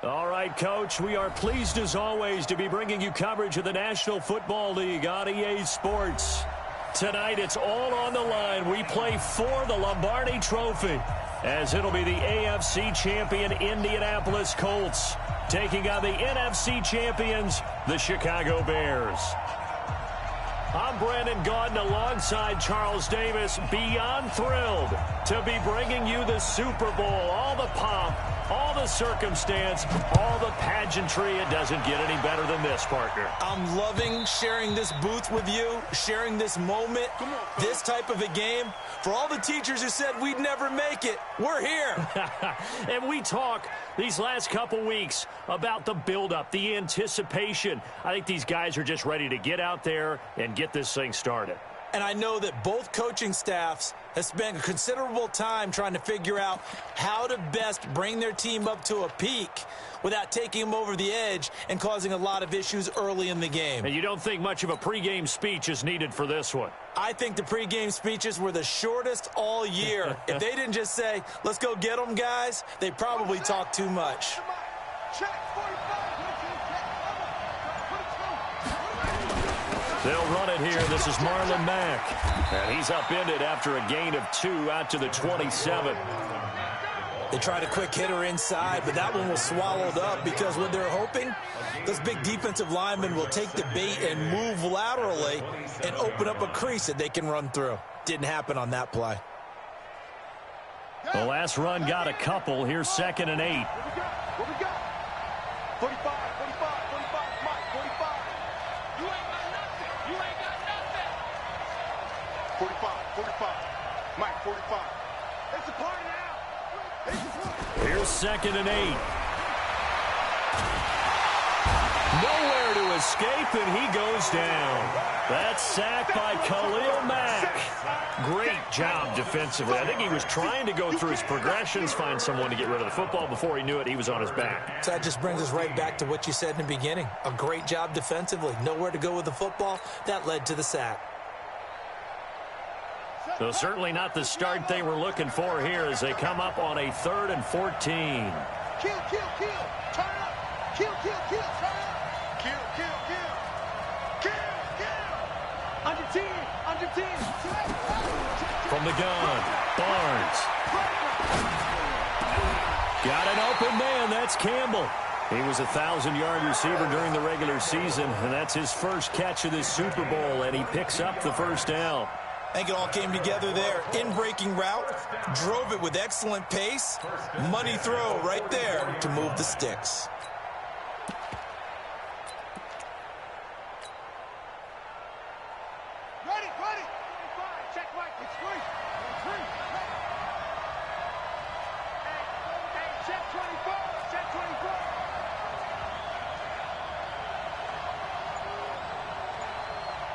All right, Coach, we are pleased as always to be bringing you coverage of the National Football League on EA Sports. Tonight, it's all on the line. We play for the Lombardi Trophy, as it'll be the AFC champion Indianapolis Colts taking on the NFC champions, the Chicago Bears. I'm Brandon Gaudin alongside Charles Davis, beyond thrilled to be bringing you the Super Bowl. All the pomp, all the circumstance, all the pageantry. It doesn't get any better than this, partner. I'm loving sharing this booth with you, sharing this moment, this type of a game. For all the teachers who said we'd never make it, we're here. And we talk these last couple weeks about the buildup, the anticipation. I think these guys are just ready to get out there and get this thing started. And I know that both coaching staffs have spent a considerable time trying to figure out how to best bring their team up to a peak without taking them over the edge and causing a lot of issues early in the game. And you don't think much of a pregame speech is needed for this one? I think the pregame speeches were the shortest all year. If they didn't just say, let's go get them, guys, they probably talked too much. They'll run it here. This is Marlon Mack. And he's upended after a gain of 2 out to the 27. They tried a quick hitter inside, but that one was swallowed up because what they're hoping, those big defensive linemen will take the bait and move laterally and open up a crease that they can run through. Didn't happen on that play. The last run got a couple. Here's 2nd and 8. What we got? 45, 45, 45, Mike, 45. You ain't got nothing. You ain't got nothing. 45, 45, Mike, 45. It's a party now. Here's 2nd and 8. Nowhere to escape, and he goes down. That's sacked by Khalil Mack. Great job defensively. I think he was trying to go through his progressions, find someone to get rid of the football. Before he knew it, he was on his back. So that just brings us right back to what you said in the beginning. A great job defensively. Nowhere to go with the football. That led to the sack. So certainly not the start they were looking for here as they come up on a 3rd and 14. Kill, kill, kill. Turn up. Kill, kill, kill. Turn up. Kill, kill, kill. Kill, kill. Under 10. Under 10. From the gun, Barnes. Got an open man. That's Campbell. He was a 1,000-yard receiver during the regular season, and that's his first catch of this Super Bowl, and he picks up the first down. I think it all came together there. In-breaking route, drove it with excellent pace. Money throw right there to move the sticks. Ready, ready. Check right. It's free. Free. Hey, check 24. Check 24.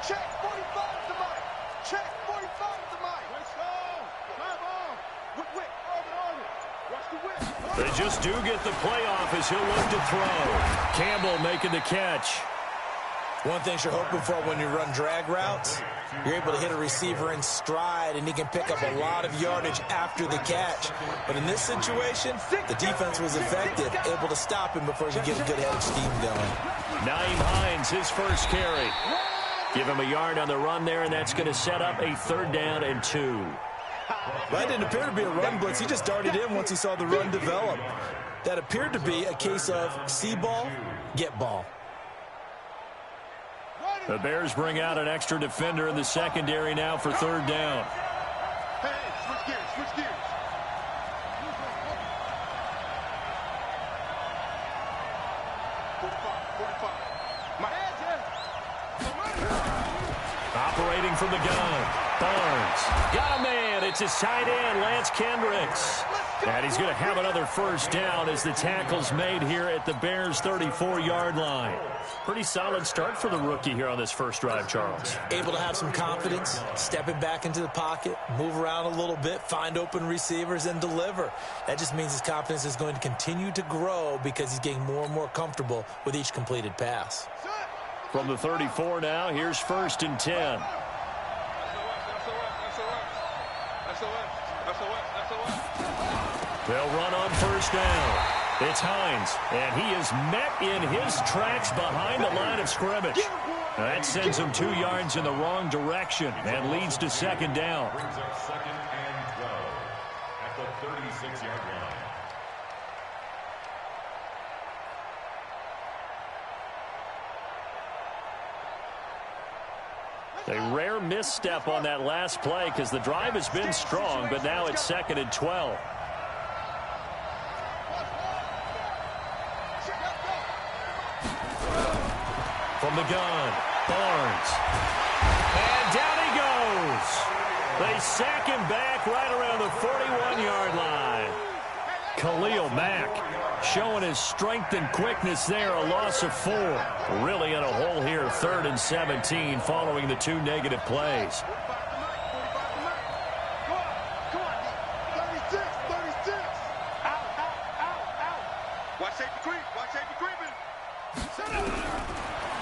Check 45 to Mike. Check 45 to Mike. Let's go. Drive on. Whip. Watch the whip. They just do get the playoff as he'll look to throw. Campbell making the catch. One thing you're hoping for when you run drag routes, you're able to hit a receiver in stride, and he can pick up a lot of yardage after the catch. But in this situation, the defense was effective, able to stop him before he could get a good head of steam going. Naeem Hines, his first carry. Give him a yard on the run there, and that's going to set up a 3rd down and 2. That didn't appear to be a run blitz. He just darted in once he saw the run develop. That appeared to be a case of see ball, get ball. The Bears bring out an extra defender in the secondary now for 3rd down. Hey, switch gears, switch gears. Operating from the gun, Barnes. Got a man. It's his tight end, Lance Kendricks. And he's going to have another first down as the tackle's made here at the Bears' 34-yard line. Pretty solid start for the rookie here on this first drive, Charles. Able to have some confidence, stepping back into the pocket, move around a little bit, find open receivers, and deliver. That just means his confidence is going to continue to grow because he's getting more and more comfortable with each completed pass. From the 34 now, here's 1st and 10. They'll run on first down. It's Hines, and he is met in his tracks behind the line of scrimmage. That sends him 2 yards in the wrong direction and leads to second down. Brings up second and 12 at the 36-yard line. A rare misstep on that last play because the drive has been strong, but now it's second and 12. From the gun, Barnes. And down he goes. They sack him back right around the 41-yard line. Khalil Mack showing his strength and quickness there, a loss of 4. Really in a hole here, 3rd and 17 following the 2 negative plays.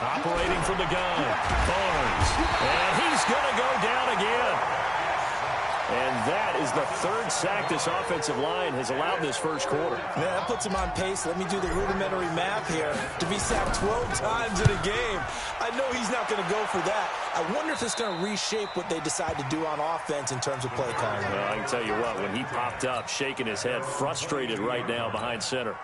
Operating from the gun, Barnes. And he's going to go down again. And that is the 3rd sack this offensive line has allowed this first quarter. Yeah, that puts him on pace. Let me do the rudimentary math here. To be sacked 12 times in a game, I know he's not going to go for that. I wonder if it's going to reshape what they decide to do on offense in terms of play calling. Well, I can tell you what, when he popped up, shaking his head, frustrated right now behind center.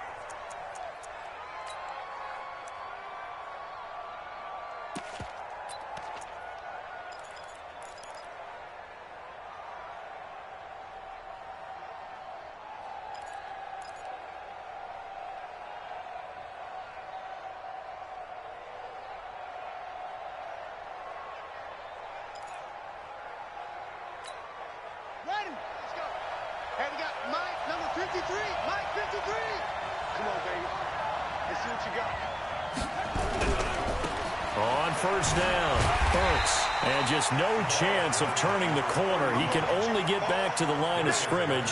On first down, Burks, and just no chance of turning the corner. He can only get back to the line of scrimmage.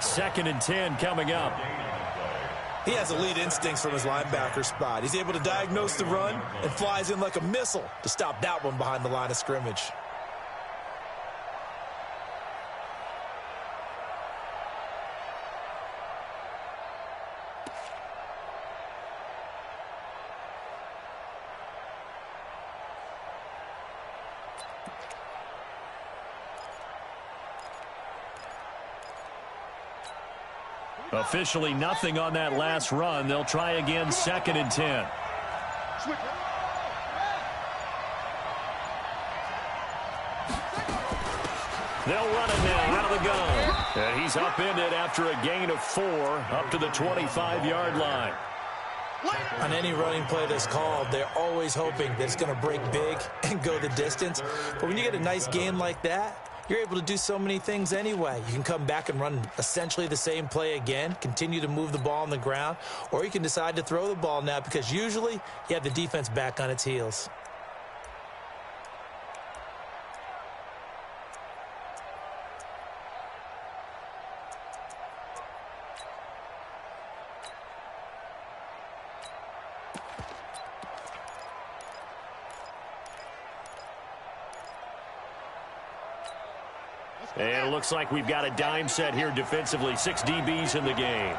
2nd and 10 coming up. He has elite instincts from his linebacker spot. He's able to diagnose the run and flies in like a missile to stop that one behind the line of scrimmage. Officially nothing on that last run. They'll try again, 2nd and 10. They'll run it now out of the gun. And he's upended after a gain of 4 up to the 25-yard line. On any running play that's called, they're always hoping that it's going to break big and go the distance. But when you get a nice gain like that, you're able to do so many things anyway. You can come back and run essentially the same play again, continue to move the ball on the ground, or you can decide to throw the ball now because usually you have the defense back on its heels. And it looks like we've got a dime set here defensively. 6 DBs in the game.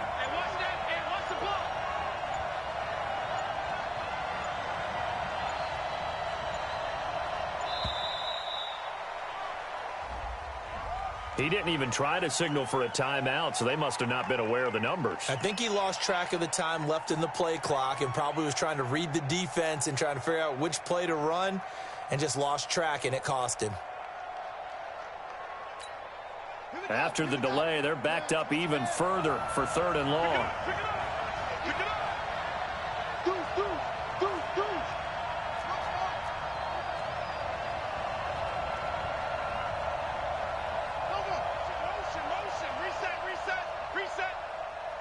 He didn't even try to signal for a timeout, so they must have not been aware of the numbers. I think he lost track of the time left in the play clock and probably was trying to read the defense and trying to figure out which play to run and just lost track, and it cost him. After the delay, they're backed up even further for 3rd and long.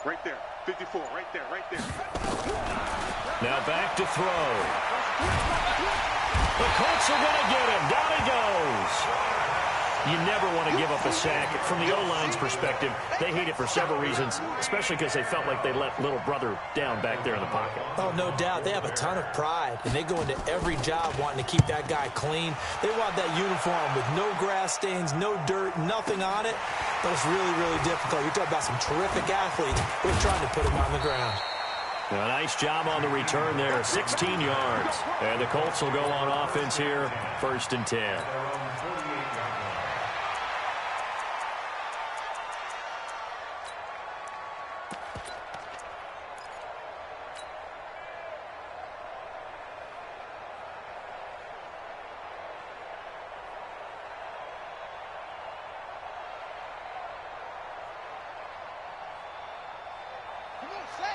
Right there, 54, right there, right there. Now back to throw. The Colts are going to get him. Down he goes. You never want to give up a sack. From the O-line's perspective, they hate it for several reasons, especially because they felt like they let little brother down back there in the pocket. Oh, no doubt. They have a ton of pride, and they go into every job wanting to keep that guy clean. They want that uniform with no grass stains, no dirt, nothing on it. but it's really, really difficult. You're talking about some terrific athletes who are trying to put him on the ground. A nice job on the return there, 16 yards. And the Colts will go on offense here, 1st and 10.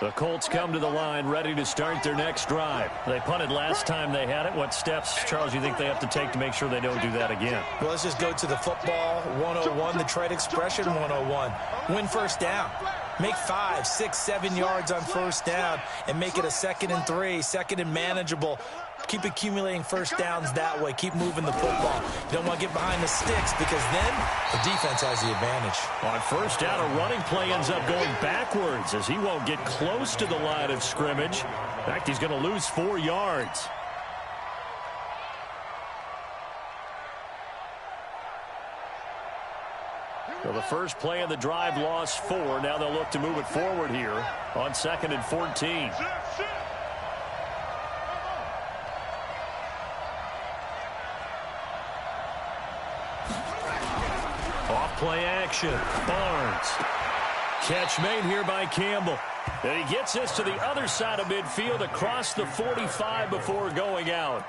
The Colts come to the line ready to start their next drive. They punted last time they had it. What steps, Charles, you think they have to take to make sure they don't do that again? Well, let's just go to the football 101, the trade expression 101. Win first down. Make 5, 6, 7 yards on first down and make it a 2nd and 3, 2nd and manageable. Keep accumulating first downs that way. Keep moving the football. You don't want to get behind the sticks because then the defense has the advantage. On first down, a running play ends up going backwards as he won't get close to the line of scrimmage. In fact, he's going to lose 4 yards. So the first play of the drive lost 4. Now they'll look to move it forward here on 2nd and 14. Off-play action. Barnes. Catch made here by Campbell. And he gets this to the other side of midfield across the 45 before going out.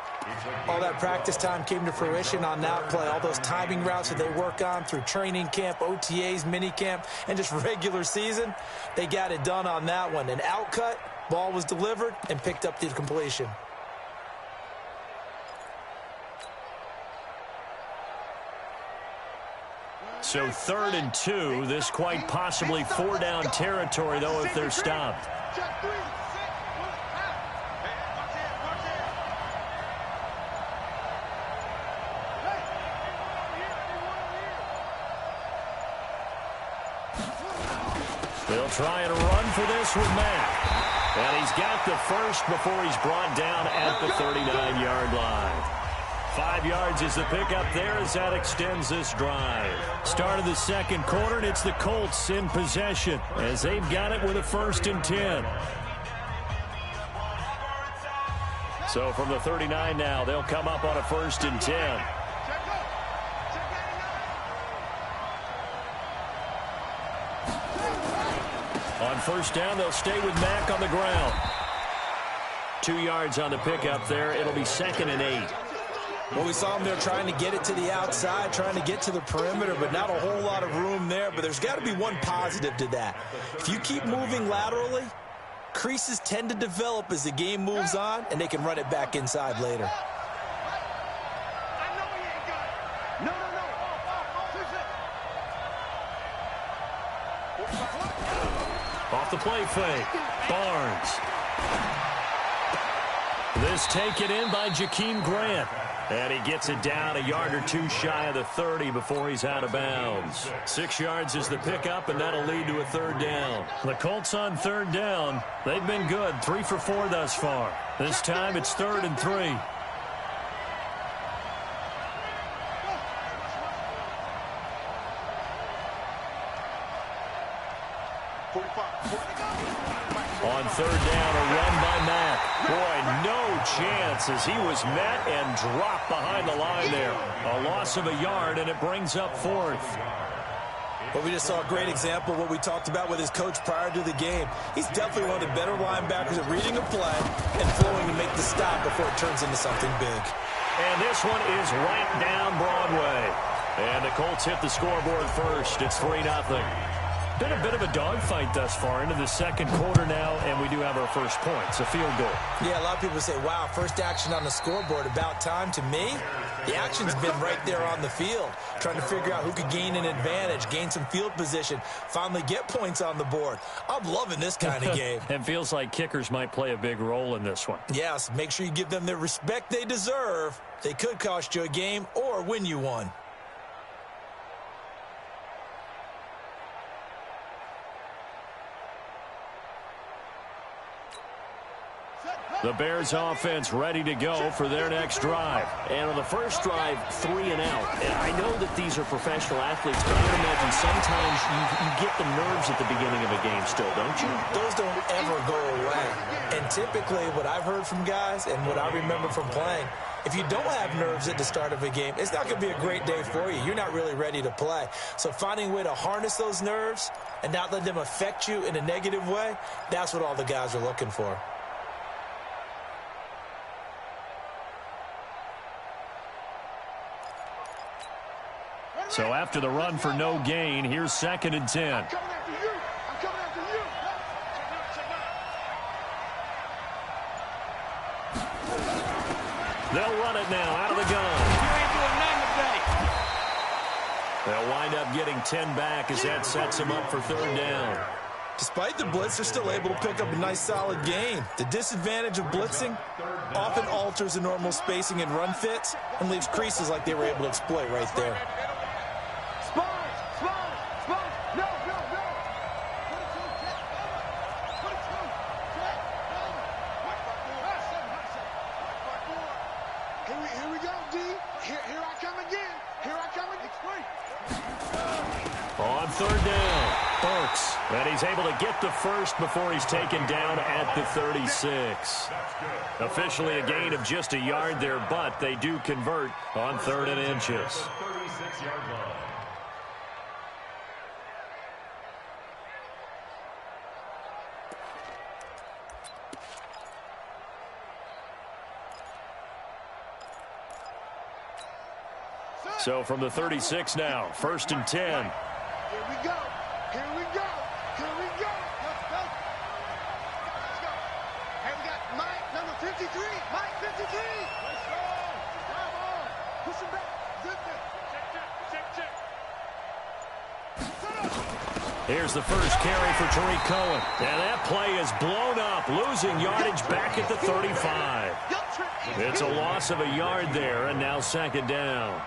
All that practice time came to fruition on that play. All those timing routes that they work on through training camp, OTAs, minicamp, and just regular season, they got it done on that one. An outcut, ball was delivered, and picked up the completion. So 3rd and 2. This quite possibly 4-down territory, though, if they're stopped. They'll try and run for this with Mack. And he's got the first before he's brought down at the 39-yard line. 5 yards is the pickup there as that extends this drive. Start of the second quarter, and it's the Colts in possession as they've got it with a 1st and 10. So from the 39 now, they'll come up on a 1st and 10. On first down, they'll stay with Mack on the ground. 2 yards on the pickup there. It'll be 2nd and 8. Well, we saw them there trying to get it to the outside, trying to get to the perimeter, but not a whole lot of room there. But there's got to be one positive to that. If you keep moving laterally, creases tend to develop as the game moves on, and they can run it back inside later. Off the play fake. Barnes. This taken in by Jakeem Grant. And he gets it down a yard or 2 shy of the 30 before he's out of bounds. 6 yards is the pickup, and that'll lead to a 3rd down. The Colts on 3rd down. They've been good, 3 for 4 thus far. This time it's 3rd and 3. On 3rd down, a run by Mack. Boy, no chance as he was met and dropped behind the line there. A loss of a yard, and it brings up 4th. Well, we just saw a great example of what we talked about with his coach prior to the game. He's definitely one of the better linebackers at reading a play and flowing to make the stop before it turns into something big. And this one is right down Broadway. And the Colts hit the scoreboard first. It's 3-0. Been a bit of a dogfight thus far into the second quarter now, and we do have our first points, a field goal. Yeah, a lot of people say, wow, first action on the scoreboard, about time. To me, the action's been right there on the field, trying to figure out who could gain an advantage, gain some field position, finally get points on the board. I'm loving this kind of game. It feels like kickers might play a big role in this one. Yes, make sure you give them the respect they deserve. They could cost you a game or win you one. The Bears offense ready to go for their next drive. And on the first drive, 3 and out. And I know that these are professional athletes, but I would imagine sometimes you get the nerves at the beginning of a game still, don't you? Those don't ever go away. And typically what I've heard from guys and what I remember from playing, if you don't have nerves at the start of a game, it's not going to be a great day for you. You're not really ready to play. So finding a way to harness those nerves and not let them affect you in a negative way, that's what all the guys are looking for. So after the run for no gain, here's 2nd and 10. I'm coming after you. I'm coming after you. They'll run it now out of the gun. You ain't doing nothing today. They'll wind up getting 10 back as that sets them up for 3rd down. Despite the blitz, they're still able to pick up a nice, solid gain. The disadvantage of blitzing often alters the normal spacing and run fits and leaves creases like they were able to exploit right there. Here we go, D. Here I come again. Here I come again. On 3rd down, Burks. And he's able to get the first before he's taken down at the 36. Officially a gain of just a yard there, but they do convert on 3rd and inches. 36-yard line. So from the 36 now, 1st and 10. Here we go. Here we go. Here we go. Let's go. Let's go. Hey, we got Mike, number 53. Mike, 53. Let's go. Come on. Push him back. Good thing. Check. Here's the first carry for Tariq Cohen. And that play is blown up, losing yardage back at the 35. It's a loss of a yard there, and now 2nd down.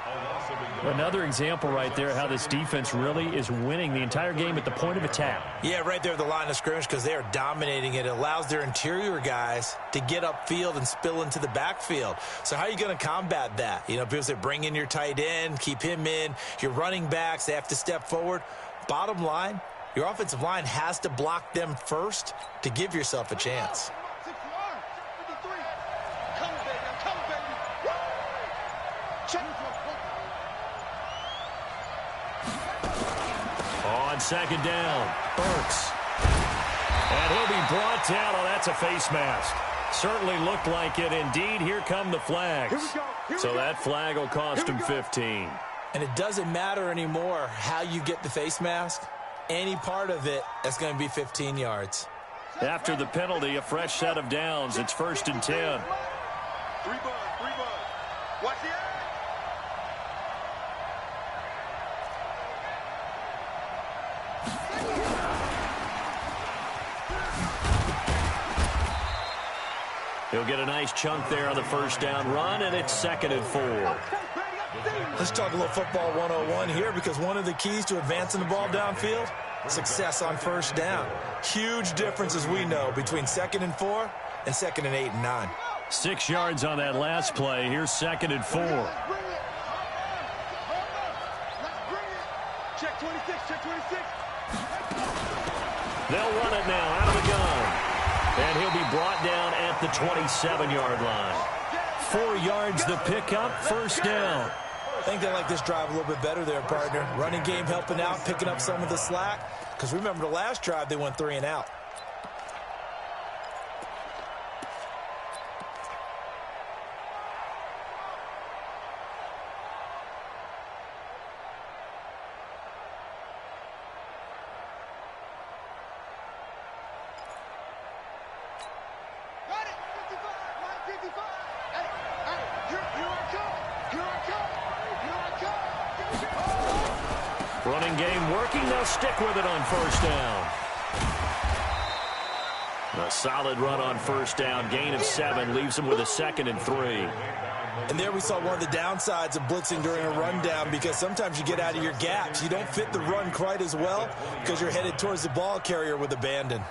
Another example right there how this defense really is winning the entire game at the point of attack. Yeah, right there at the line of scrimmage because they are dominating it. It allows their interior guys to get upfield and spill into the backfield. So how are you going to combat that? You know, people say bring in your tight end, keep him in. Your running backs, they have to step forward. Bottom line, your offensive line has to block them first to give yourself a chance. On 2nd down, Burks. And he'll be brought down. Oh, that's a face mask. Certainly looked like it. Indeed, here come the flags. So that flag will cost him 15. And it doesn't matter anymore how you get the face mask. Any part of it, that's going to be 15 yards. After the penalty, a fresh set of downs. It's 1st and 10. 3 buds. Watch it. He'll get a nice chunk there on the 1st down run, and it's 2nd and 4. Let's talk a little football 101 here because one of the keys to advancing the ball downfield, success on 1st down. Huge difference, as we know, between 2nd and 4 and 2nd and 8 and 9. 6 yards on that last play. Here's 2nd and 4. Check 26, check 26. They'll run it now out of the gun. And he'll be brought down at the 27-yard line. 4 yards the pickup, 1st down. I think they like this drive a little bit better there, partner. Running game helping out, picking up some of the slack. Because remember the last drive, they went 3 and out. Running game working. They'll stick with it on 1st down. A solid run on 1st down. Gain of 7 leaves them with a 2nd and 3. And there we saw one of the downsides of blitzing during a rundown because sometimes you get out of your gaps. You don't fit the run quite as well because you're headed towards the ball carrier with abandon.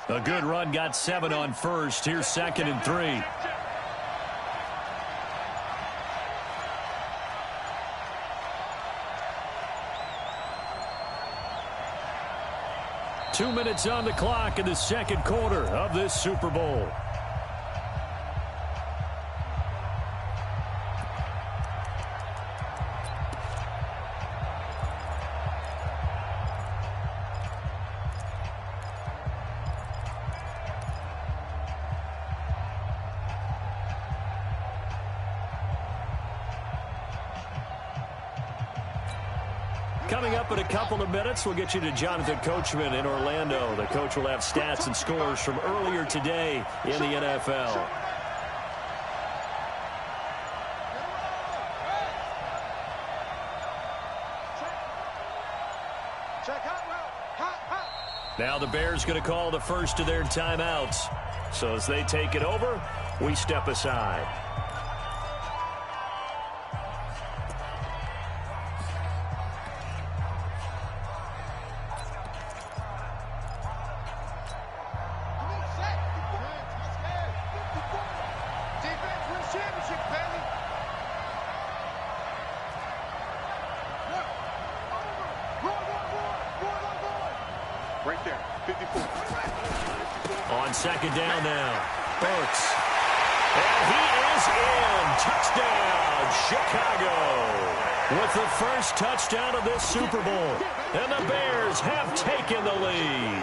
A good run, got 7 on first. Here's 2nd and 3. Two minutes on the clock in the second quarter of this Super Bowl. Coming up in a couple of minutes, we'll get you to Jonathan Coachman in Orlando. The coach will have stats and scores from earlier today in the NFL. Now the Bears going to call the first of their timeouts. So as they take it over, we step aside. Right there, 54. On second down now, Burks. And he is in. Touchdown, Chicago. With the first touchdown of this Super Bowl. And the Bears have taken the lead.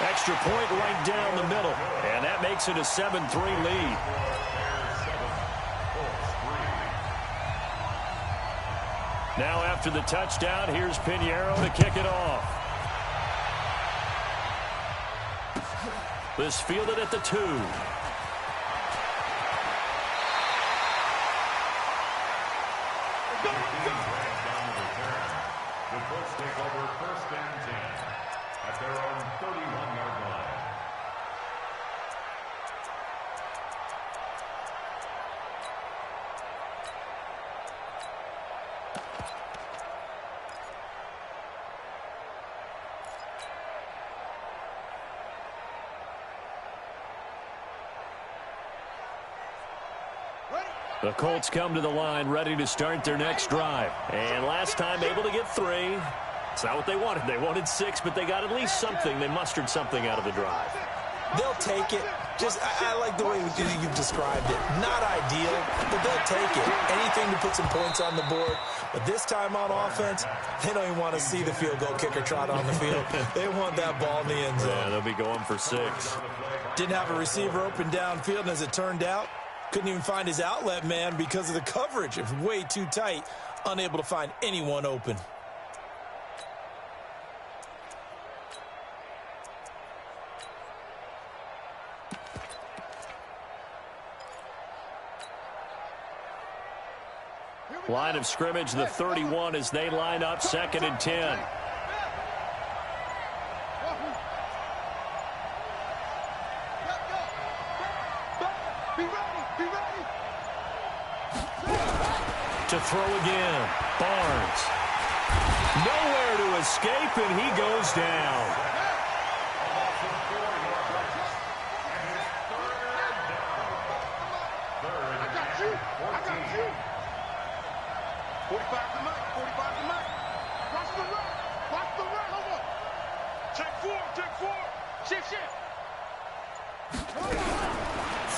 Extra point right down the middle. And that makes it a 7-3 lead. Now after the touchdown, here's Pinheiro to kick it off. This fielded at the 2. The Colts take over 1st and 10 at their own 31-yard line. The Colts come to the line ready to start their next drive. And last time able to get 3. It's not what they wanted. They wanted 6, but they got at least something. They mustered something out of the drive. They'll take it. I like the way you've described it. Not ideal, but they'll take it. Anything to put some points on the board. But this time on offense, they don't even want to see the field goal kicker trot on the field. They want that ball in the end zone. Yeah, they'll be going for 6. Didn't have a receiver open downfield, and as it turned out, couldn't even find his outlet man because of the coverage. It was way too tight, unable to find anyone open. Line of scrimmage, the 31, as they line up 2nd and 10. To throw again, Barnes. Nowhere to escape, and he goes down. I got you. 45 to Mike. Watch the run. Hold up. Check 4. Shift.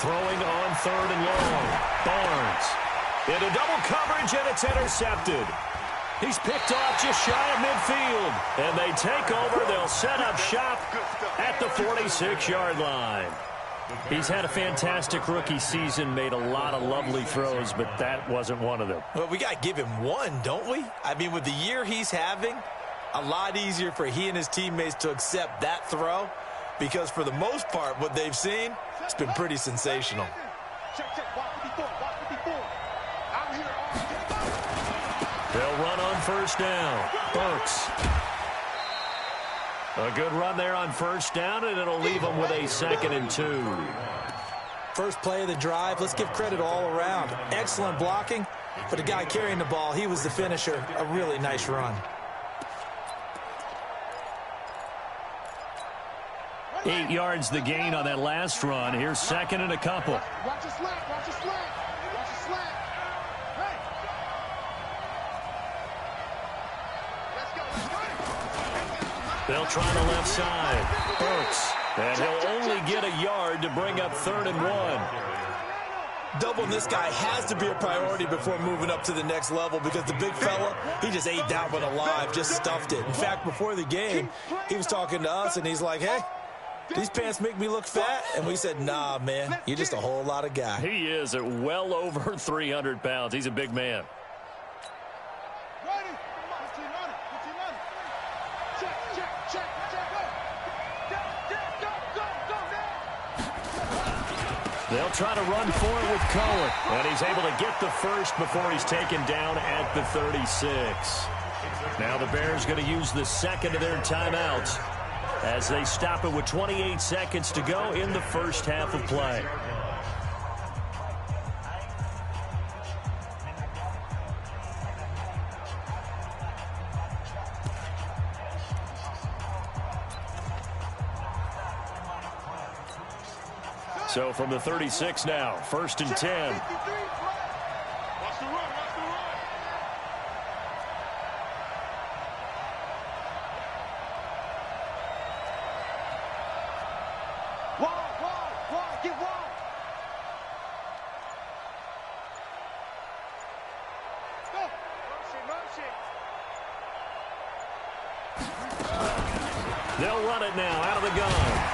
Throwing on 3rd and long. Barnes. Into double coverage, and it's intercepted. He's picked off just shy of midfield. And they take over. They'll set up shop at the 46-yard line. He's had a fantastic rookie season, made a lot of lovely throws, but that wasn't one of them. Well, we got to give him one, don't we? I mean, with the year he's having, a lot easier for he and his teammates to accept that throw, because for the most part, what they've seen, it's been pretty sensational. They'll run on 1st down. Burks. A good run there on 1st down, and it'll leave them with a 2nd and 2. First play of the drive, let's give credit all around. Excellent blocking, but the guy carrying the ball, he was the finisher. A really nice run. 8 yards the gain on that last run. Here's second and a couple. Watch your slack, watch your slack. Watch your slack. Hey. Let's go. They'll try the left side. Burks. And he'll only get a yard to bring up 3rd and 1. Doubling this guy has to be a priority before moving up to the next level because the big fella, he just ate that one alive, just stuffed it. In fact, before the game, he was talking to us, and he's like, hey, these pants make me look fat. And we said, nah, man, you're just a whole lot of guy. He is at well over 300 pounds. He's a big man. Ready? 15 on it. 15 on it. Check, check, check, check, go. Go now. They'll try to run for it with Cohen. And he's able to get the first before he's taken down at the 36. Now the Bears going to use the second of their timeouts as they stop it with 28 seconds to go in the first half of play. So from the 36 now, 1st and 10. Watch the run, watch the run. Wide, get wide. Go. Motion. They'll run it now out of the gun.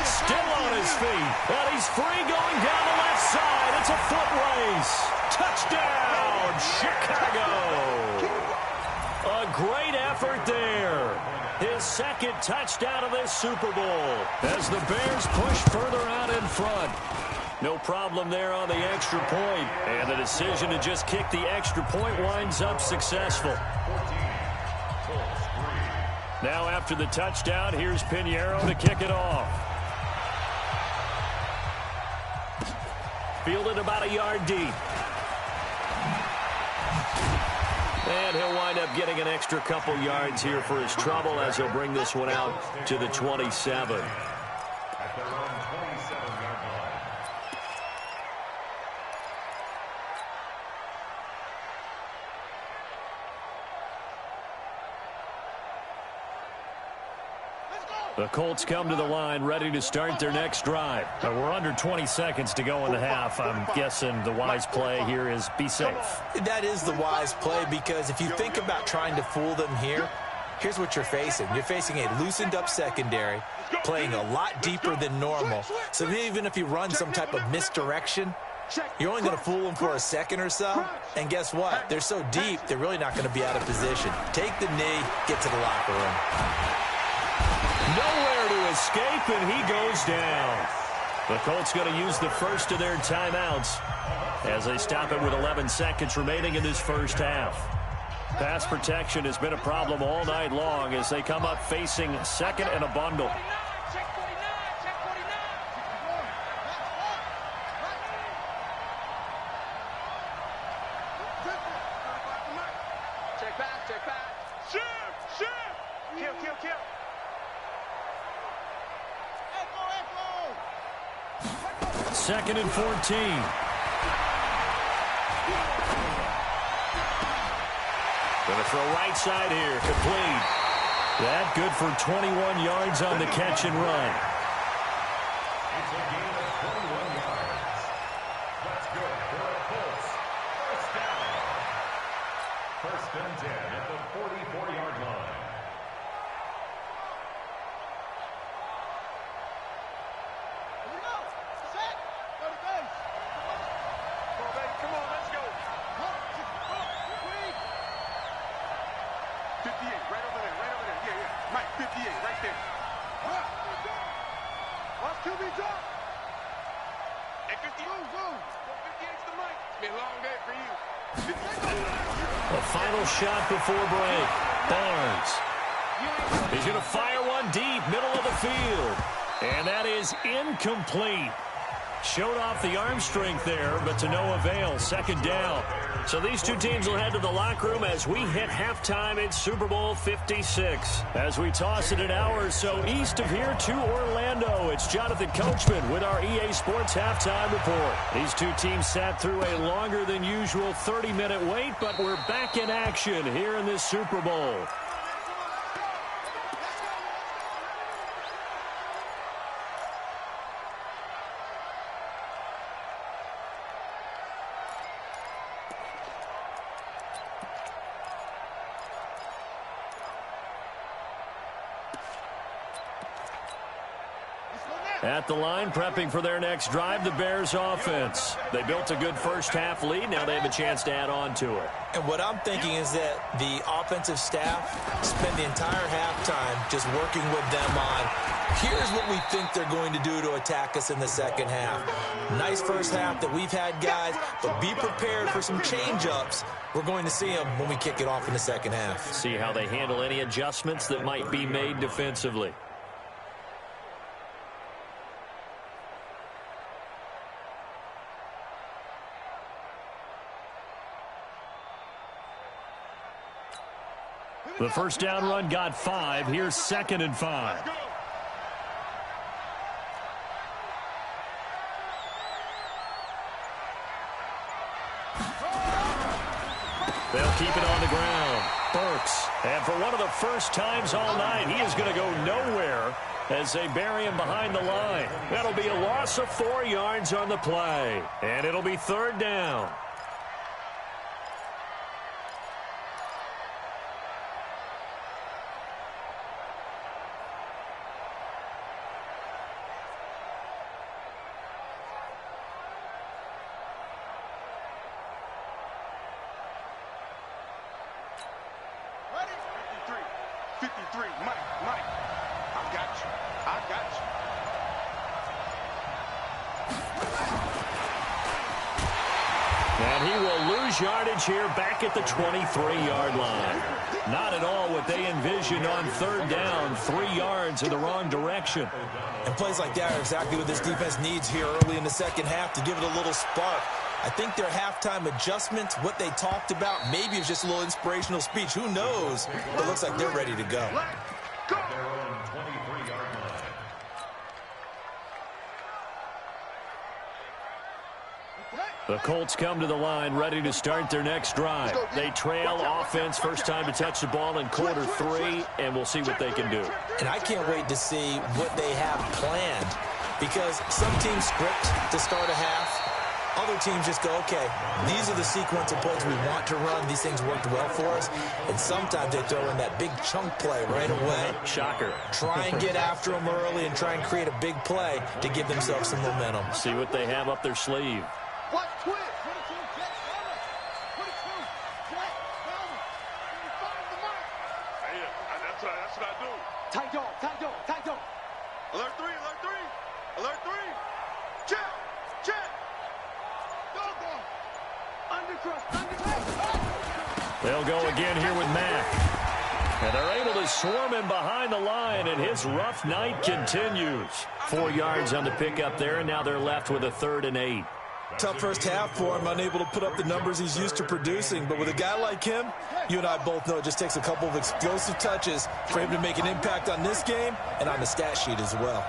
Still on his feet, and he's free going down the left side. It's a foot race. Touchdown, Chicago. A great effort there. His second touchdown of this Super Bowl as the Bears push further out in front. No problem there on the extra point, and the decision to just kick the extra point winds up successful. Now after the touchdown, here's Pinheiro to kick it off. Fielded about a yard deep. And he'll wind up getting an extra couple yards here for his trouble as he'll bring this one out to the 27. The Colts come to the line ready to start their next drive. We're under 20 seconds to go in the half. I'm guessing the wise play here is be safe. That is the wise play because if you think about trying to fool them here, here's what you're facing. You're facing a loosened up secondary, playing a lot deeper than normal. So even if you run some type of misdirection, you're only going to fool them for a second or so. And guess what? They're so deep, they're really not going to be out of position. Take the knee, get to the locker room. Nowhere to escape, and he goes down. The Colts going to use the first of their timeouts as they stop it with 11 seconds remaining in this first half. Pass protection has been a problem all night long as they come up facing second and a bundle. Check back. Shift. Kill. Second and 14. Going to throw right side here, complete. That good for 21 yards on the catch and run. It's a gain of 21 yards. That's good for the Colts. First down. 1st and 10 at the 44-yard line. Come on, let's go. 58, right over there. Yeah. Mike, 58, right there. Watch QB drop. Hey, 50, move. 58's the Mike. It's been a long day for you. A final shot before break. Barnes. He's going to fire one deep, middle of the field. And that is incomplete. Showed off the arm strength there, but to no avail. Second down. So these two teams will head to the locker room as we hit halftime in Super Bowl 56. As we toss it an hour or so east of here to Orlando, it's Jonathan Coachman with our EA Sports Halftime Report. These two teams sat through a longer than usual 30-minute wait, but we're back in action here in this Super Bowl. At the line, prepping for their next drive, the Bears offense. They built a good first-half lead. Now they have a chance to add on to it. And what I'm thinking is that the offensive staff spend the entire halftime just working with them on, here's what we think they're going to do to attack us in the second half. Nice first half that we've had, guys, but be prepared for some change-ups. We're going to see them when we kick it off in the second half. See how they handle any adjustments that might be made defensively. The first down run got 5. Here's 2nd and 5. They'll keep it on the ground. Burks. And for one of the first times all night, he is going to go nowhere as they bury him behind the line. That'll be a loss of 4 yards on the play. And it'll be 3rd down. Mike, I got you. And he will lose yardage here back at the 23-yard line. Not at all what they envisioned on 3rd down. 3 yards in the wrong direction. And plays like that are exactly what this defense needs here early in the second half to give it a little spark. I think their halftime adjustments, what they talked about, maybe it's just a little inspirational speech. Who knows? But it looks like they're ready to go. Their own 23-yard line. The Colts come to the line ready to start their next drive. They trail offense, first time to touch the ball in quarter 3, and we'll see what they can do. And I can't wait to see what they have planned, because some teams script to start a half. Other teams just go, okay, these are the sequence of plays we want to run. These things worked well for us. And sometimes they throw in that big chunk play right away. Shocker. Try and get after them early and try and create a big play to give themselves some momentum. See what they have up their sleeve. Watch twist. 22, jet cover. 22, jet cover. You find the mark. Yeah, that's what I do. Tight dog. Alert 3. Alert 3. Jet. They'll go again here with Mack. And they're able to swarm him behind the line, and his rough night continues. 4 yards on the pickup there, and now they're left with a 3rd and 8. Tough first half for him, unable to put up the numbers he's used to producing. But with a guy like him, you and I both know it just takes a couple of explosive touches for him to make an impact on this game and on the stat sheet as well.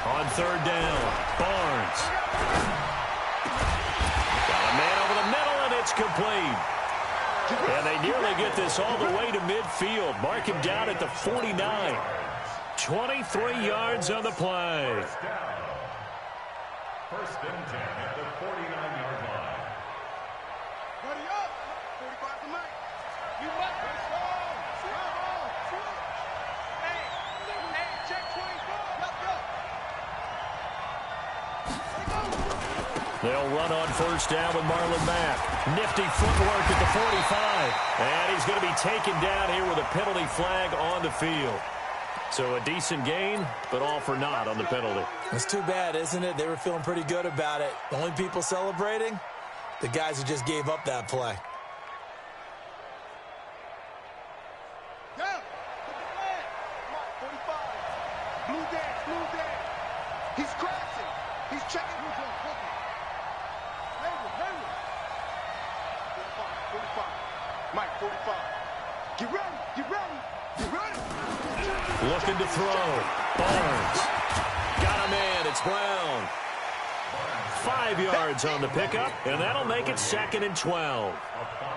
On 3rd down, Barnes. Got a man over the middle, and it's complete. And they nearly get this all the way to midfield. Mark him down at the 49. 23 yards on the play. First and 10 at the 49-yard line. Ready up. 45 to Mike. You what? Hey, check 24. They'll run on first down with Marlon Mack. Nifty footwork at the 45. And he's going to be taken down here with a penalty flag on the field. So a decent gain, but all for naught on the penalty. It's too bad, isn't it? They were feeling pretty good about it. The only people celebrating, the guys who just gave up that play. Check it. 45. Mike, 45. Get ready. Get ready. Get ready. Looking to throw. Barnes. Got a man. It's Brown. 5 yards on the pickup, and that'll make it 2nd and 12.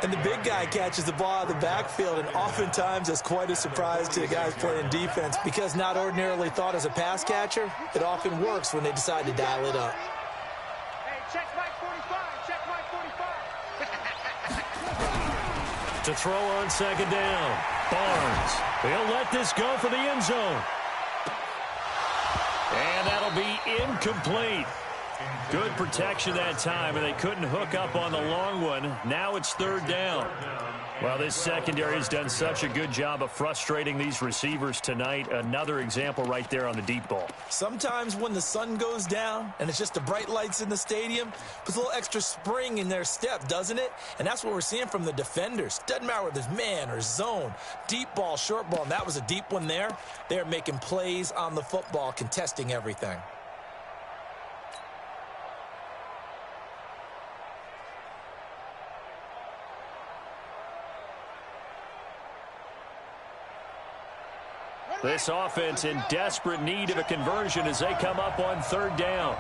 And the big guy catches the ball out of the backfield, and oftentimes that's quite a surprise to the guys playing defense because not ordinarily thought as a pass catcher, it often works when they decide to dial it up. Hey, check Mike 45. Check Mike 45. To throw on 2nd down. Barnes. He'll let this go for the end zone. And that'll be incomplete. Good protection that time, and they couldn't hook up on the long one. Now it's 3rd down. Well, this secondary has done such a good job of frustrating these receivers tonight. Another example right there on the deep ball. Sometimes when the sun goes down and it's just the bright lights in the stadium, puts a little extra spring in their step, doesn't it? And that's what we're seeing from the defenders. Doesn't matter whether it's man or zone, deep ball, short ball, and that was a deep one there. They're making plays on the football, contesting everything. This offense in desperate need of a conversion as they come up on 3rd down.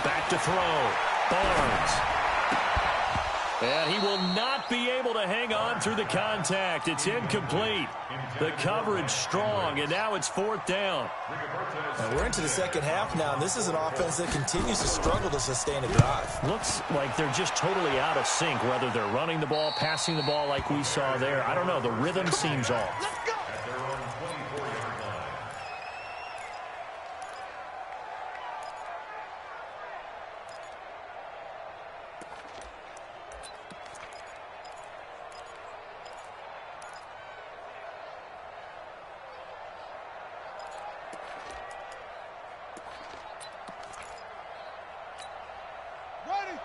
Back to throw. Barnes. And he will not be able to hang on through the contact. It's incomplete. The coverage strong, and now it's 4th down. And we're into the second half now, and this is an offense that continues to struggle to sustain a drive. Looks like they're just totally out of sync, whether they're running the ball, passing the ball like we saw there. I don't know. The rhythm seems off.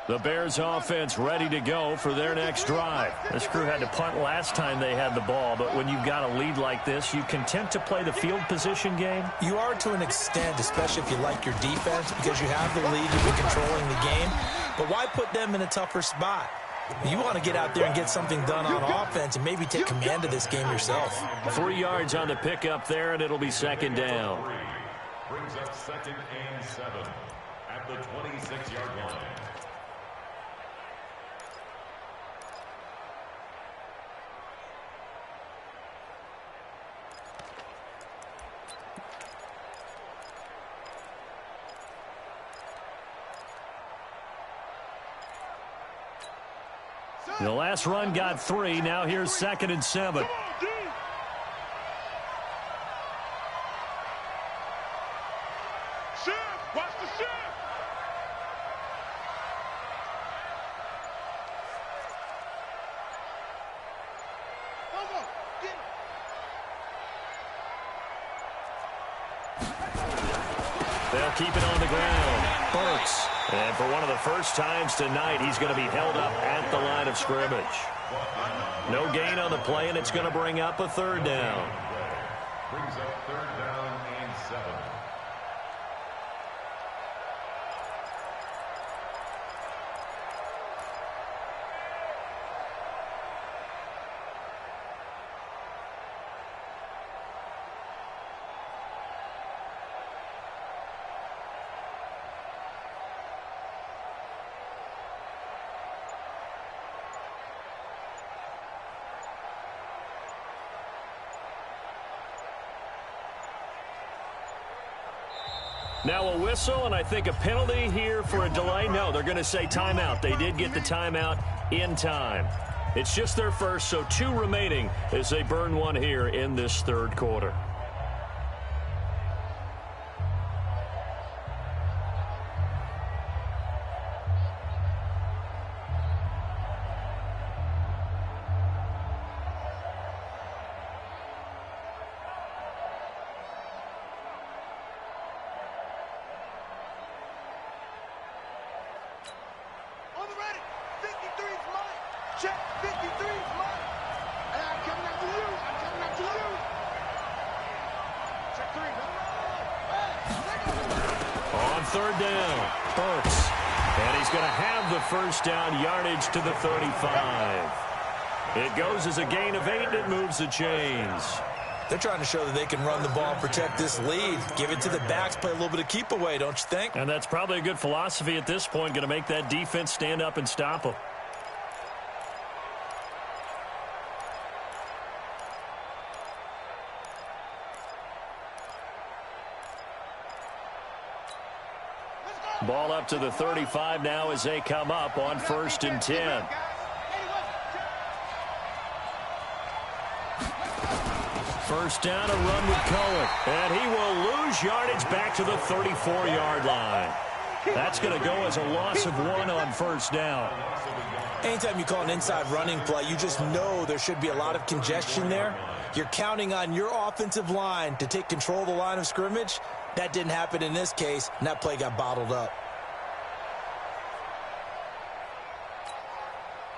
The Bears offense ready to go for their next drive. This crew had to punt last time they had the ball, but when you've got a lead like this, you content to play the field position game? You are to an extent, especially if you like your defense, because you have the lead, you've been controlling the game. But why put them in a tougher spot? You want to get out there and get something done on offense and maybe take command of this game yourself. 3 yards on the pickup there, and it'll be 2nd down. Brings up 2nd and 7 at the 26-yard line. The last run got 3. Now here's 2nd and 7. Watch the shift. Come on, get it. They'll keep it on the ground. Burks. And for one of the first times tonight, he's going to be held up at the line of scrimmage. No gain on the play, and it's going to bring up a 3rd down. Brings up 3rd down and 7. Now a whistle, and I think a penalty here for a delay. No, they're going to say timeout. They did get the timeout in time. It's just their first, so 2 remaining as they burn one here in this 3rd quarter. Check, 53 is mine. And I'm coming after you. I'm coming after you. On third down, Burks. And he's going to have the first down, yardage to the 35. It goes as a gain of 8, and it moves the chains. They're trying to show that they can run the ball, protect this lead. Give it to the backs, play a little bit of keep away, don't you think? And that's probably a good philosophy at this point, going to make that defense stand up and stop them. Ball up to the 35 now as they come up on 1st and 10. First down, a run with Cohen. And he will lose yardage back to the 34-yard line. That's going to go as a loss of 1 on first down. Anytime you call an inside running play, you just know there should be a lot of congestion there. You're counting on your offensive line to take control of the line of scrimmage. That didn't happen in this case, and that play got bottled up.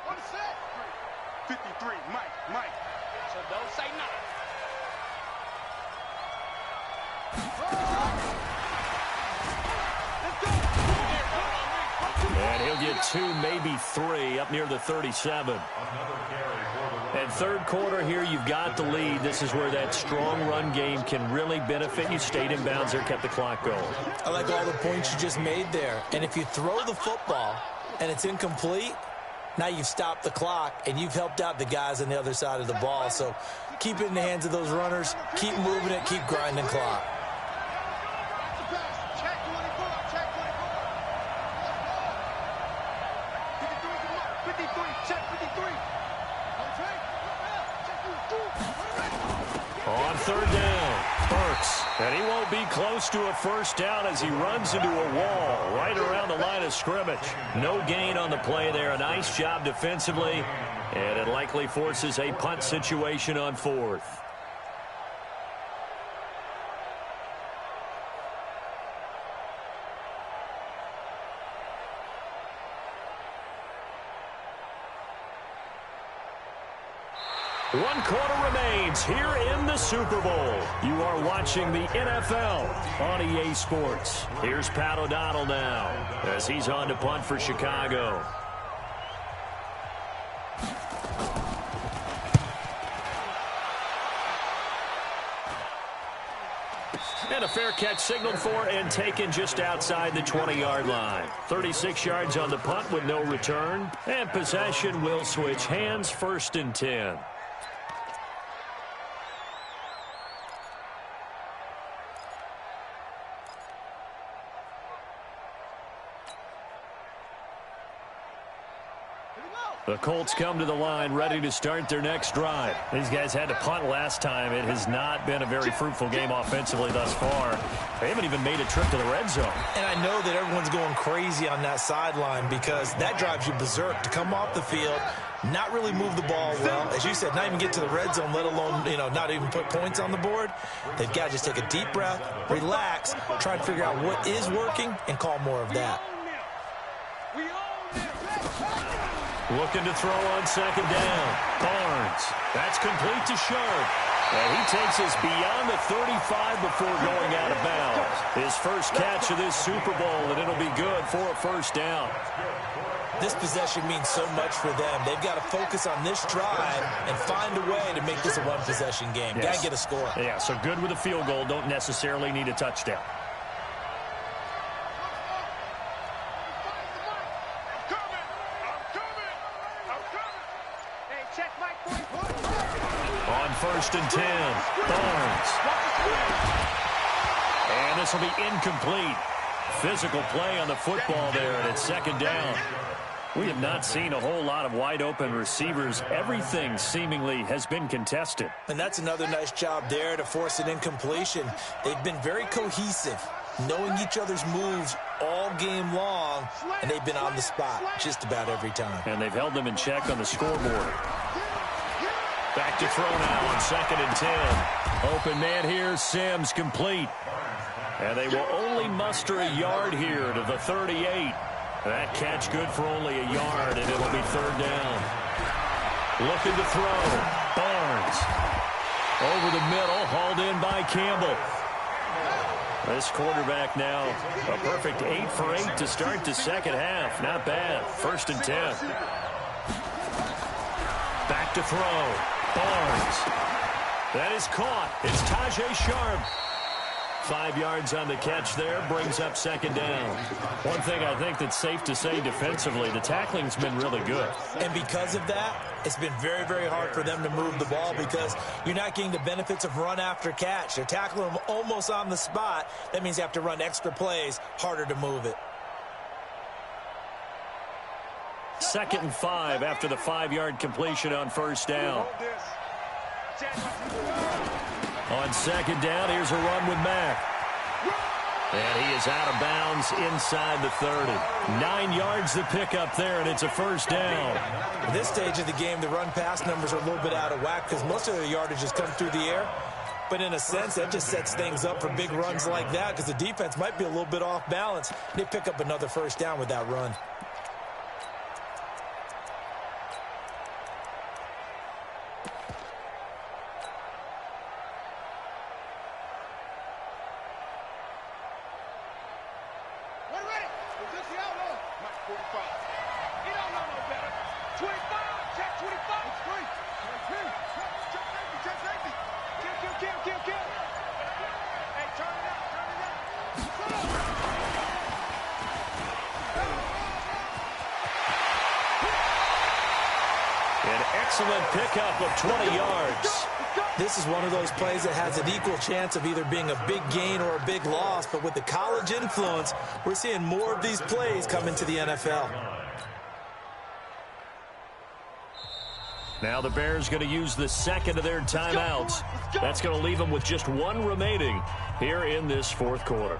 What is that? 53, Mike. So don't say nothing. And he'll get 2, maybe 3, up near the 37. And third quarter here, you've got the lead. This is where that strong run game can really benefit you. Stayed in bounds there, kept the clock going. I like all the points you just made there. And if you throw the football and it's incomplete, now you've stopped the clock and you've helped out the guys on the other side of the ball. So keep it in the hands of those runners. Keep moving it. Keep grinding clock. On third down, Burks. And he won't be close to a first down as he runs into a wall right around the line of scrimmage. No gain on the play there. A nice job defensively. And it likely forces a punt situation on 4th. One quarter remains here in the Super Bowl. You are watching the NFL on EA Sports. Here's Pat O'Donnell now as he's on to punt for Chicago. And a fair catch signaled for and taken just outside the 20-yard line. 36 yards on the punt with no return. And possession will switch hands, 1st and 10. The Colts come to the line ready to start their next drive. These guys had to punt last time. It has not been a very fruitful game offensively thus far. They haven't even made a trip to the red zone. And I know that everyone's going crazy on that sideline because that drives you berserk to come off the field, not really move the ball well. As you said, not even get to the red zone, let alone, not even put points on the board. They've got to just take a deep breath, relax, try to figure out what is working, and call more of that. Looking to throw on second down. Barnes. That's complete to Sharp. And he takes us beyond the 35 before going out of bounds. His first catch of this Super Bowl, and it'll be good for a first down. This possession means so much for them. They've got to focus on this drive and find a way to make this a one-possession game. Yes. Got to get a score. Yeah, so good with a field goal. Don't necessarily need a touchdown. On 1st and 10, Barnes. And this will be incomplete. Physical play on the football there, and it's second down. We have not seen a whole lot of wide-open receivers. Everything seemingly has been contested. And that's another nice job there to force an incompletion. They've been very cohesive, knowing each other's moves all game long, and they've been on the spot just about every time. And they've held them in check on the scoreboard. Back to throw now on 2nd and 10. Open man here, Sims complete. And they will only muster a yard here to the 38. That catch good for only a yard, and it'll be third down. Looking to throw. Barnes. Over the middle, hauled in by Campbell. This quarterback now a perfect 8 for 8 to start the second half. Not bad. 1st and 10. Back to throw. Barnes. That is caught. It's Tajay Sharp. 5 yards on the catch there, brings up 2nd down. One thing I think that's safe to say defensively, the tackling's been really good. And because of that, it's been very, very hard for them to move the ball because you're not getting the benefits of run after catch. They're tackling them almost on the spot. That means you have to run extra plays, harder to move it. 2nd and 5 after the 5-yard completion on 1st down. On 2nd down, here's a run with Mack. And he is out of bounds inside the 30. 9 yards to pick up there, and it's a 1st down. At this stage of the game, the run-pass numbers are a little bit out of whack because most of their yardage has come through the air. But in a sense, that just sets things up for big runs like that because the defense might be a little bit off balance. They pick up another 1st down with that run. Excellent pickup of 20 yards. This is one of those plays that has an equal chance of either being a big gain or a big loss, but with the college influence, we're seeing more of these plays come into the NFL. Now the Bears going to use the 2nd of their timeouts. That's going to leave them with just 1 remaining here in this 4th quarter.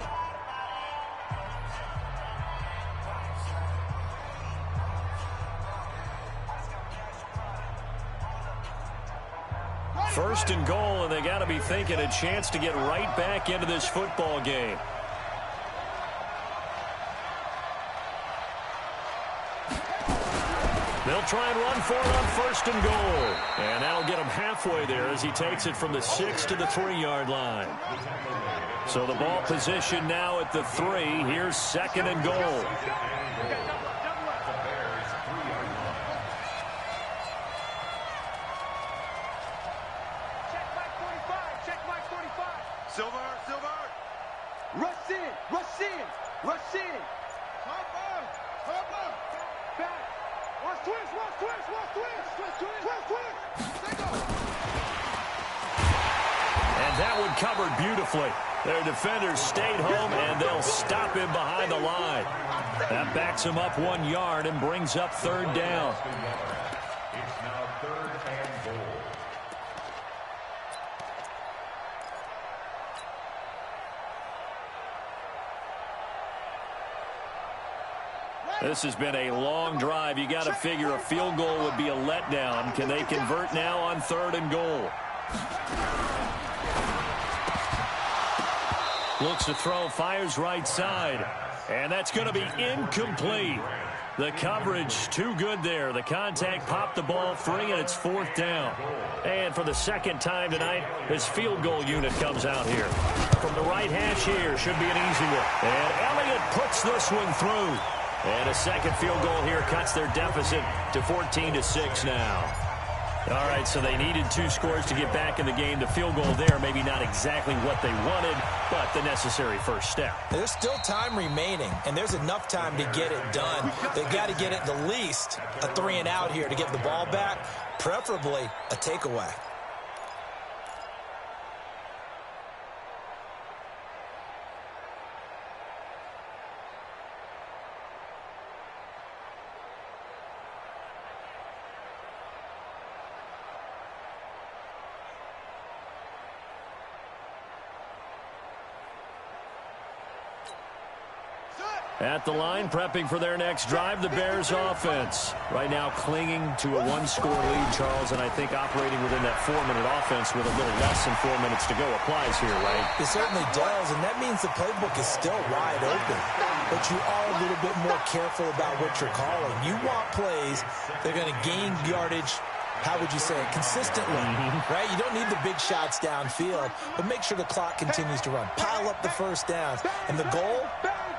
First and goal, and they got to be thinking a chance to get right back into this football game. They'll try and run for it on 1st and goal. And that'll get him halfway there as he takes it from the 6 to the 3-yard line. So the ball position now at the 3. Here's 2nd and goal. Rush in, rush in, rush in. Hop up, back. Watch twist, watch twist. Take off. And that one covered beautifully. Their defenders stayed home, and they'll stop him behind the line. That backs him up 1 yard and brings up 3rd down. It's now 3rd and goal. This has been a long drive. You got to figure a field goal would be a letdown. Can they convert now on 3rd and goal? Looks to throw, fires right side. And that's going to be incomplete. The coverage too good there. The contact popped the ball free, and it's 4th down. And for the 2nd time tonight, his field goal unit comes out here. From the right hash here, should be an easy one. And Elliott puts this one through. And a 2nd field goal here cuts their deficit to 14-6 now. All right, so they needed 2 scores to get back in the game. The field goal there, maybe not exactly what they wanted, but the necessary first step. There's still time remaining, and there's enough time to get it done. They've got to get it the least a 3-and-out here to get the ball back, preferably a takeaway. At the line, prepping for their next drive, the Bears offense. Right now clinging to a 1-score lead, Charles, and I think operating within that 4-minute offense with a little less than 4 minutes to go applies here, right? It certainly does, and that means the playbook is still wide open. But you are a little bit more careful about what you're calling. You want plays that are going to gain yardage how would you say it, consistently, right? You don't need the big shots downfield, but make sure the clock continues to run. Pile up the first downs. And the goal,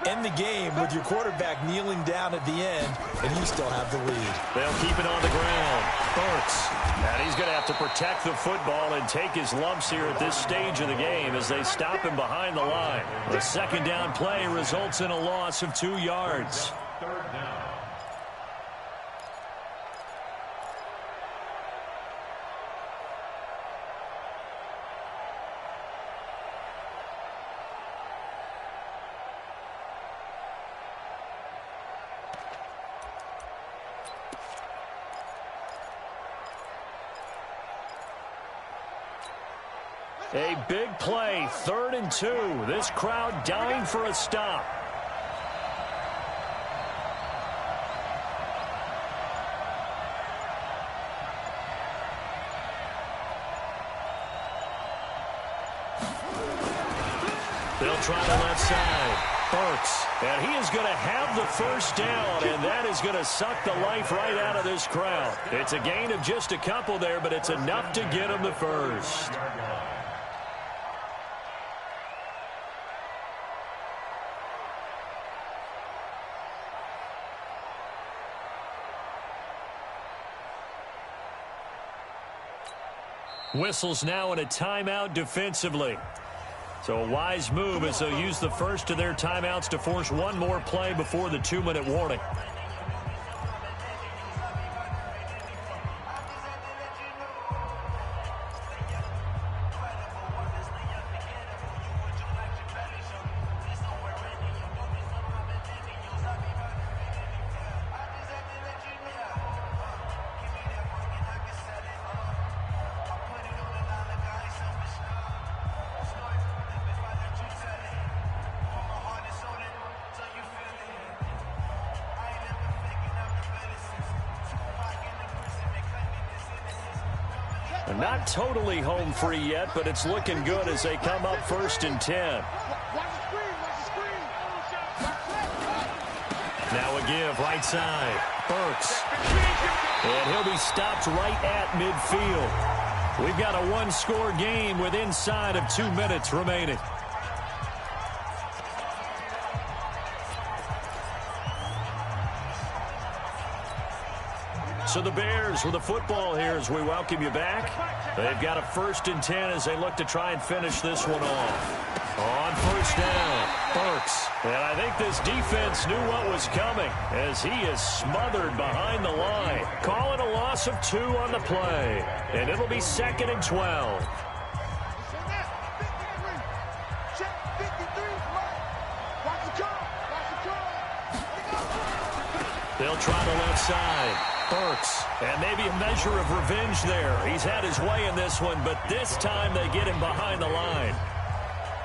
end the game with your quarterback kneeling down at the end, and you still have the lead. They'll keep it on the ground. Burks. And he's going to have to protect the football and take his lumps here at this stage of the game as they stop him behind the line. The second down play results in a loss of 2 yards. Third down. A big play, 3rd and 2. This crowd dying for a stop. They'll try the left side. Burks. And he is going to have the first down, and that is going to suck the life right out of this crowd. It's a gain of just a couple there, but it's enough to get him the first. Whistles now in a timeout defensively. So a wise move as they'll use the first of their timeouts to force one more play before the 2-minute warning. Not totally home free yet, but it's looking good as they come up 1st and 10. Now a give, right side. Burks. And he'll be stopped right at midfield. We've got a 1-score game with inside of 2 minutes remaining. So the Bears with the football here as we welcome you back. They've got a 1st and 10 as they look to try and finish this one off. On 1st down, Burks. And I think this defense knew what was coming as he is smothered behind the line. Call it a loss of 2 on the play. And it'll be 2nd and 12. They'll try the left side. Burks, and maybe a measure of revenge there. He's had his way in this one, but this time they get him behind the line.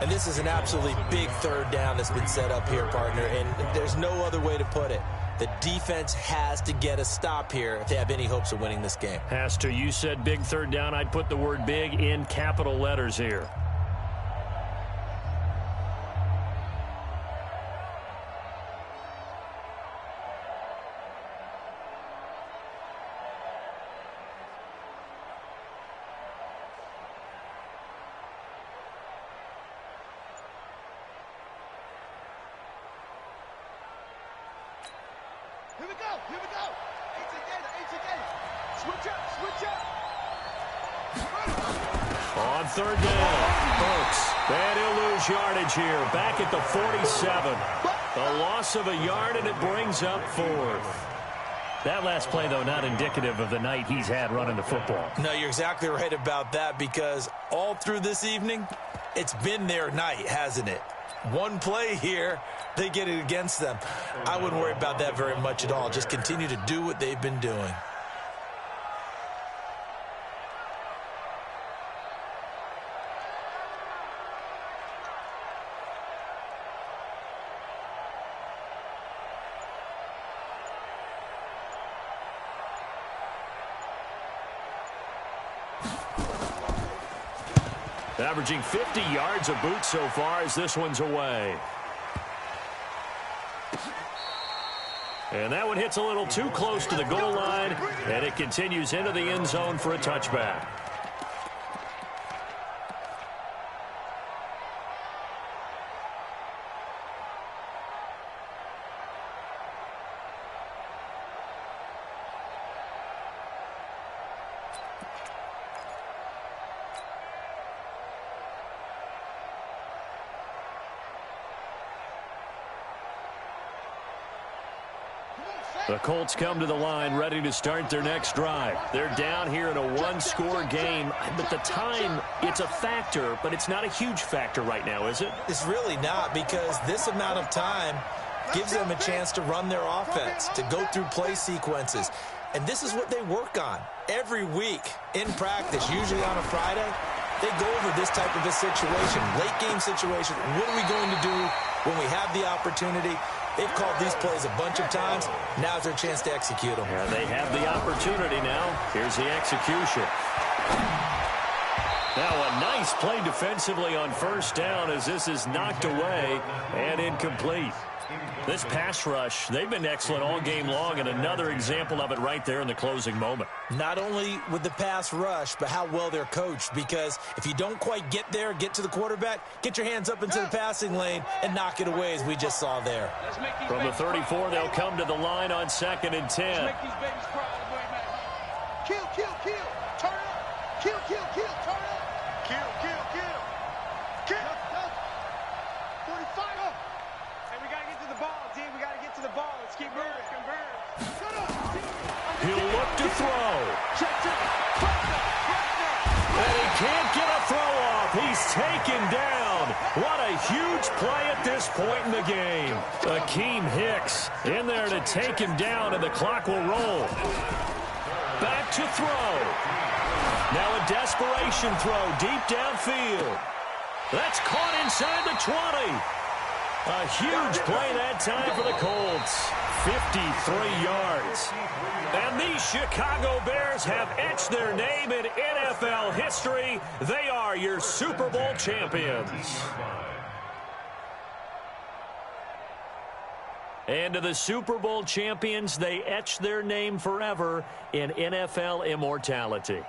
And this is an absolutely big 3rd down that's been set up here, partner, and there's no other way to put it. The defense has to get a stop here if they have any hopes of winning this game. Has to. You said big 3rd down. I'd put the word big in capital letters here. Here we go. Eight again. Switch up. On 3rd down, Burks. And he'll lose yardage here. Back at the 47. A loss of a yard, and it brings up 4th. That last play, though, not indicative of the night he's had running the football. No, you're exactly right about that, because all through this evening, it's been their night, hasn't it? One play here, they get it against them. I wouldn't worry about that very much at all. Just continue to do what they've been doing. Averaging 50 yards a boot so far as this one's away. And that one hits a little too close to the goal line, and it continues into the end zone for a touchback. The Colts come to the line ready to start their next drive. They're down here in a one-score game, but the time, it's a factor, but it's not a huge factor right now, is it? It's really not, because this amount of time gives them a chance to run their offense, to go through play sequences. And this is what they work on every week in practice, usually on a Friday. They go over this type of a situation, late-game situation. What are we going to do when we have the opportunity? They've called these plays a bunch of times. Now's their chance to execute them. Yeah, they have the opportunity now. Here's the execution. Now a nice play defensively on first down as this is knocked away and incomplete. This pass rush, they've been excellent all game long, and another example of it right there in the closing moment. Not only with the pass rush, but how well they're coached, because if you don't quite get there, get to the quarterback, get your hands up into the passing lane and knock it away, as we just saw there. From the 34, they'll come to the line on 2nd and 10. Make these babies cry. Kill, kill, kill. Turn up. Kill, kill, kill. Turn up. Kill, kill, kill. Kill. 45. Hey, we got to get to the ball, team. We got to get to the ball. Let's keep moving. He'll look to throw. And he can't get a throw off. He's taken down. What a huge play at this point in the game. Akeem Hicks in there to take him down, and the clock will roll. Back to throw. Now a desperation throw deep downfield. That's caught inside the 20. A huge play that time for the Colts. 53 yards. And these Chicago Bears have etched their name in NFL history. They are your Super Bowl champions. And to the Super Bowl champions, they etch their name forever in NFL immortality.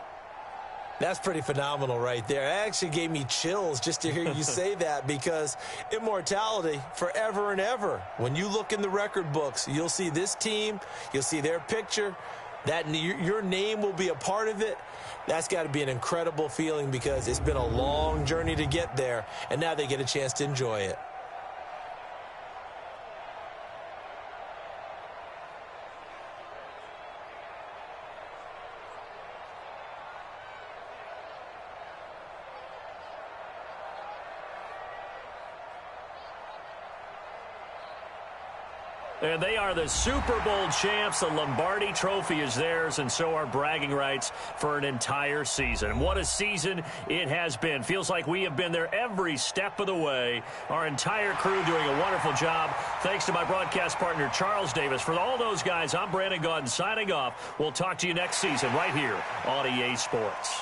That's pretty phenomenal right there. It actually gave me chills just to hear you say that, because immortality forever and ever. When you look in the record books, you'll see this team, you'll see their picture, that your name will be a part of it. That's got to be an incredible feeling, because it's been a long journey to get there, and now they get a chance to enjoy it. And they are the Super Bowl champs. The Lombardi Trophy is theirs, and so are bragging rights for an entire season. What a season it has been. Feels like we have been there every step of the way. Our entire crew doing a wonderful job. Thanks to my broadcast partner, Charles Davis. For all those guys, I'm Brandon Gaudin signing off. We'll talk to you next season right here on EA Sports.